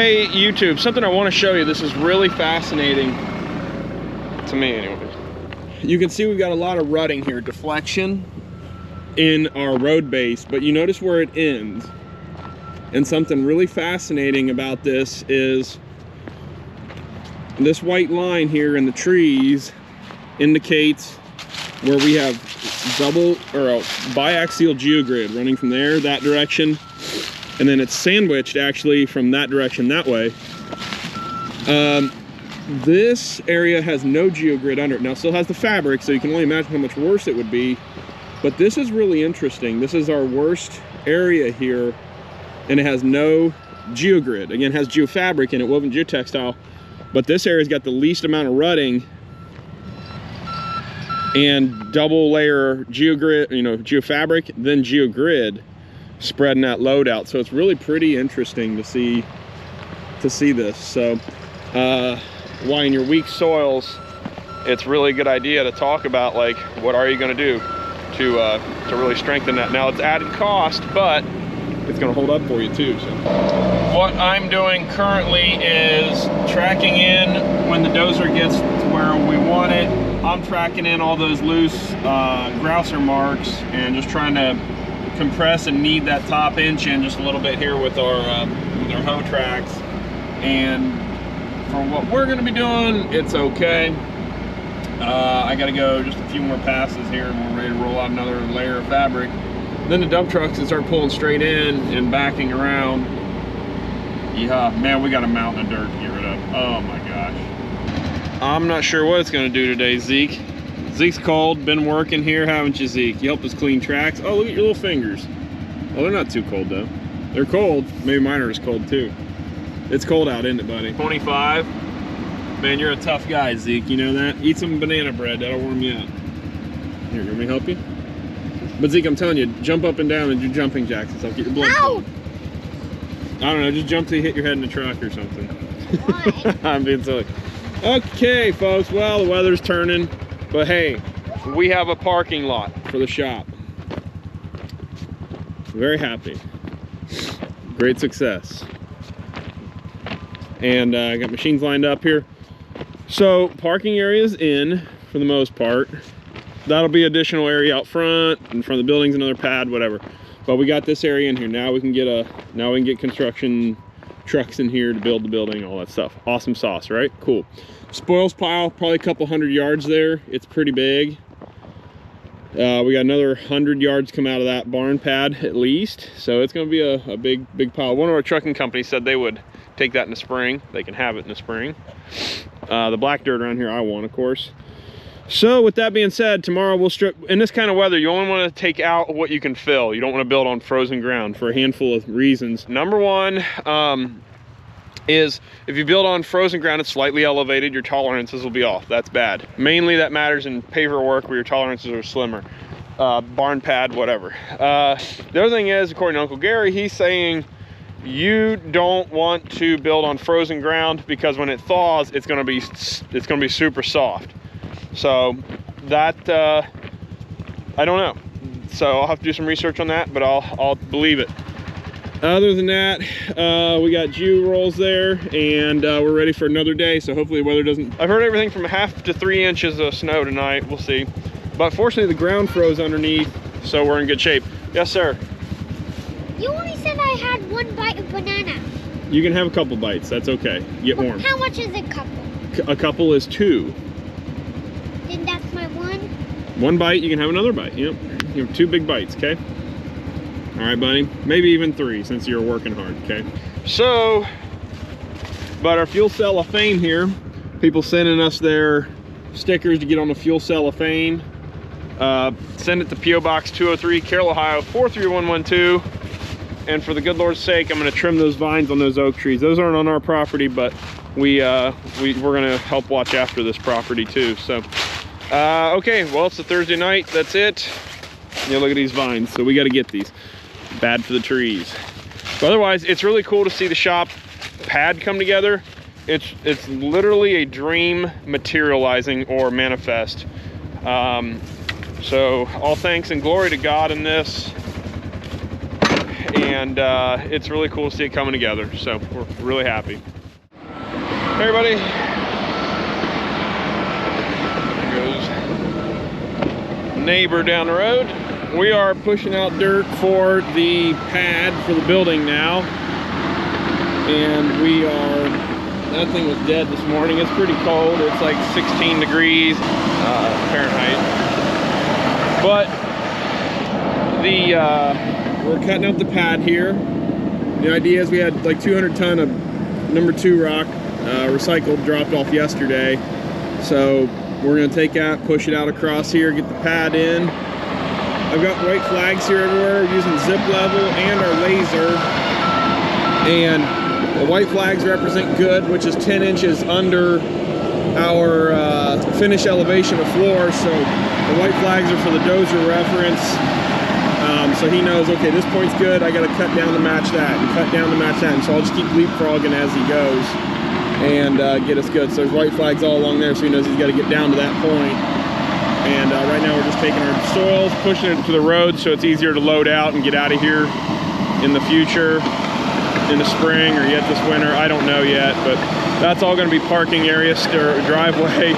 Hey YouTube, something I want to show you. This is really fascinating to me anyway. You can see we've got a lot of rutting here, deflection in our road base, but you notice where it ends. And something really fascinating about this is this white line here in the trees indicates where we have double or a biaxial geogrid running from there, that direction, and then it's sandwiched actually from that direction that way. This area has no geogrid under it. Now it still has the fabric, so you can only imagine how much worse it would be. But this is really interesting. This is our worst area here, and it has no geogrid. Again, it has geofabric in it, woven geotextile, but this area's got the least amount of rutting and double layer geogrid, you know, geofabric, then geogrid spreading that load out. So it's really pretty interesting to see this. So why in your weak soils, it's really a good idea to talk about, like, what are you going to do to really strengthen that. Now it's added cost, but it's going to hold up for you too. So what I'm doing currently is tracking in when the dozer gets to where we want it. I'm tracking in all those loose grouser marks and just trying to compress and knead that top inch in just a little bit here with our hoe tracks. And for what we're going to be doing, it's okay. I got to go just a few more passes here and we're ready to roll out another layer of fabric. Then the dump trucks can start pulling straight in and backing around. Yeah, man, we got a mountain of dirt to get rid of. Oh my gosh. I'm not sure what it's going to do today, Zeke. Zeke's cold, been working here, haven't you, Zeke? You helped us clean tracks. Oh, look at your little fingers. Oh, they're not too cold though. They're cold. Maybe mine are as cold too. It's cold out, isn't it, buddy? 25. Man, you're a tough guy, Zeke. You know that? Eat some banana bread. That'll warm you up. Here, you want me to help you? But Zeke, I'm telling you, jump up and down and do jumping jacks. I'll get your blood flowing. I don't know, just jump till you hit your head in the truck or something. Why? I'm being silly. Okay, folks, well, the weather's turning, but hey, we have a parking lot for the shop. Very happy. Great success. And I got machines lined up here. So parking area's in for the most part. That'll be additional area out front, in front of the buildings, another pad, whatever. But we got this area in here. Now we can get construction trucks in here to build the building, all that stuff. Awesome sauce, right? Cool. Spoils pile, probably a couple 100 yards there. It's pretty big. We got another 100 yards come out of that barn pad at least. So it's gonna be a big pile. One of our trucking companies said they would take that in the spring. They can have it in the spring. The black dirt around here I want, of course. So with that being said, tomorrow we'll strip. In this kind of weather, you only want to take out what you can fill. You don't want to build on frozen ground for a handful of reasons. Number one is if you build on frozen ground, it's slightly elevated, your tolerances will be off. That's bad. Mainly that matters in paver work where your tolerances are slimmer. Barn pad, whatever. The other thing is, according to Uncle Gary, he's saying you don't want to build on frozen ground because when it thaws, it's gonna be super soft. So that I don't know. So I'll have to do some research on that, but I'll believe it. Other than that, we got geo rolls there, and we're ready for another day. So hopefully the weather doesn't. I've heard everything from 1/2 to 3 inches of snow tonight. We'll see. But fortunately, the ground froze underneath, so we're in good shape. Yes, sir. You only said I had 1 bite of banana. You can have a couple bites. That's okay. Get warm. How much is a couple? A couple is 2. Then that's my 1. 1 bite, you can have another bite. Yep. You have 2 big bites, okay? All right, buddy. Maybe even 3 since you're working hard, okay? So, but our fuel cell of fame here, people sending us their stickers to get on the fuel cell of fame. Send it to P.O. Box 203, Carroll, Ohio, 43112. And for the good Lord's sake, I'm gonna trim those vines on those oak trees. Those aren't on our property, but we're gonna help watch after this property too. So, okay, well, it's a Thursday night, that's it. Yeah, look at these vines, so we gotta get these. Bad for the trees. But otherwise, it's really cool to see the shop pad come together. It's literally a dream materializing or manifest. So all thanks and glory to God in this. and it's really cool to see it coming together. So we're really happy. Hey everybody, there goes neighbor down the road. We are pushing out dirt for the pad for the building now, and that thing was dead this morning. It's pretty cold. It's like 16 degrees Fahrenheit. But we're cutting out the pad here. The idea is we had like 200 ton of number 2 rock recycled dropped off yesterday. So we're gonna take that, push it out across here, get the pad in. I've got white flags here everywhere. We're using zip level and our laser. And the white flags represent good, which is 10 inches under our finish elevation of floor. So the white flags are for the dozer reference. So he knows, okay, this point's good. I got to cut down to match that and cut down to match that. And so I'll just keep leapfrogging as he goes and get us good. So there's white flags all along there, so he knows he's got to get down to that point. And right now we're just taking our soils, pushing it to the road so it's easier to load out and get out of here in the future, in the spring or yet this winter. I don't know yet, but that's all going to be parking area or driveway,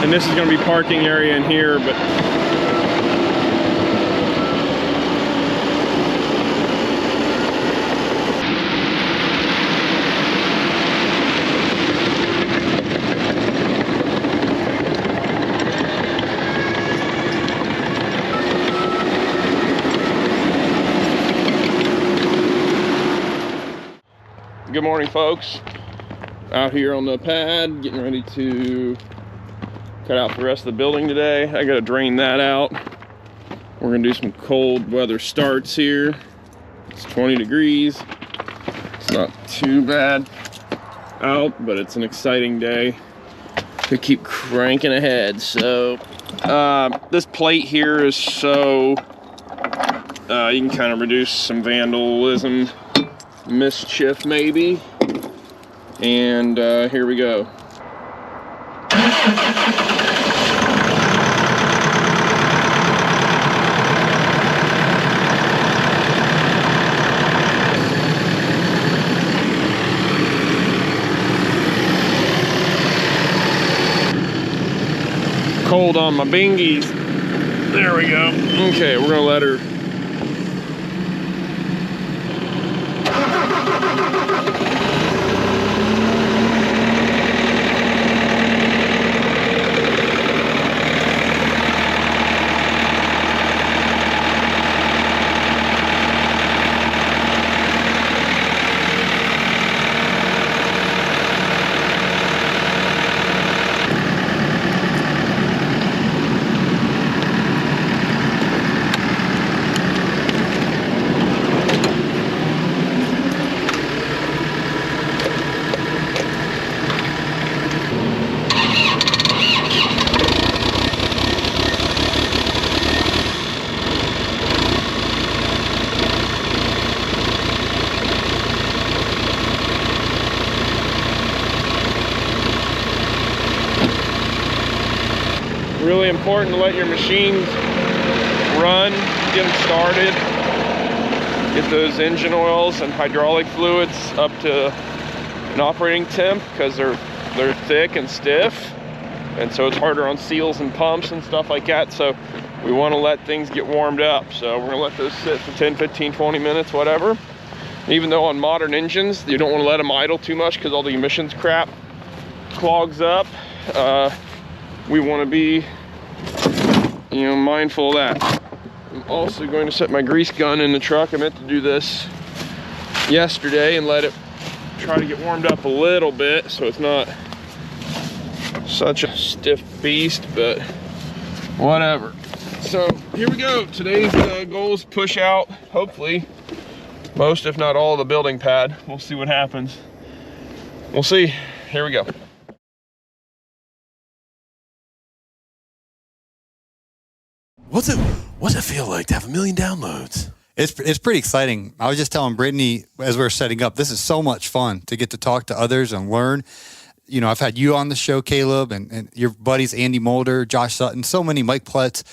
and this is going to be parking area in here. But good morning, folks. Out here on the pad, getting ready to cut out the rest of the building today. I gotta drain that out. We're gonna do some cold weather starts here. It's 20 degrees. It's not too bad out, but it's an exciting day to keep cranking ahead. So this plate here is so you can kind of reduce some vandalism, mischief maybe. And here we go. Cold on my bingies. There we go. Okay, we're gonna let her. Really important to let your machines run, get them started, get those engine oils and hydraulic fluids up to an operating temp, because they're thick and stiff, and so it's harder on seals and pumps and stuff like that. So we want to let things get warmed up. So we're gonna let those sit for 10, 15, 20 minutes, whatever. Even though on modern engines, you don't want to let them idle too much because all the emissions crap clogs up. We want to be, mindful of that. I'm also going to set my grease gun in the truck. I meant to do this yesterday and let it try to get warmed up a little bit so it's not such a stiff beast, but whatever. So here we go. Today's goal is push out, hopefully, most if not all of the building pad. We'll see what happens. We'll see. Here we go. What's it feel like to have 1 million downloads? It's pretty exciting. I was just telling Brittany as we were setting up, this is so much fun to get to talk to others and learn. You know, I've had you on the show, Caleb, and your buddies, Andy Mulder, Josh Sutton, so many, Mike Pletz.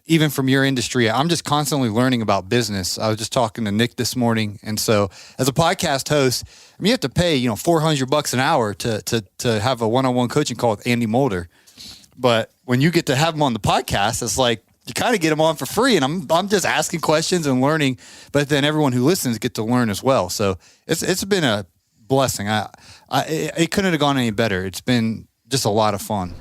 even from your industry. I'm just constantly learning about business. I was just talking to Nick this morning. And so as a podcast host, I mean, you have to pay, $400 an hour to have a one-on-one coaching call with Andy Mulder. But when you get to have him on the podcast, it's like you kind of get him on for free, and I'm just asking questions and learning. But then everyone who listens get to learn as well. So it's been a blessing. It couldn't have gone any better. It's been just a lot of fun.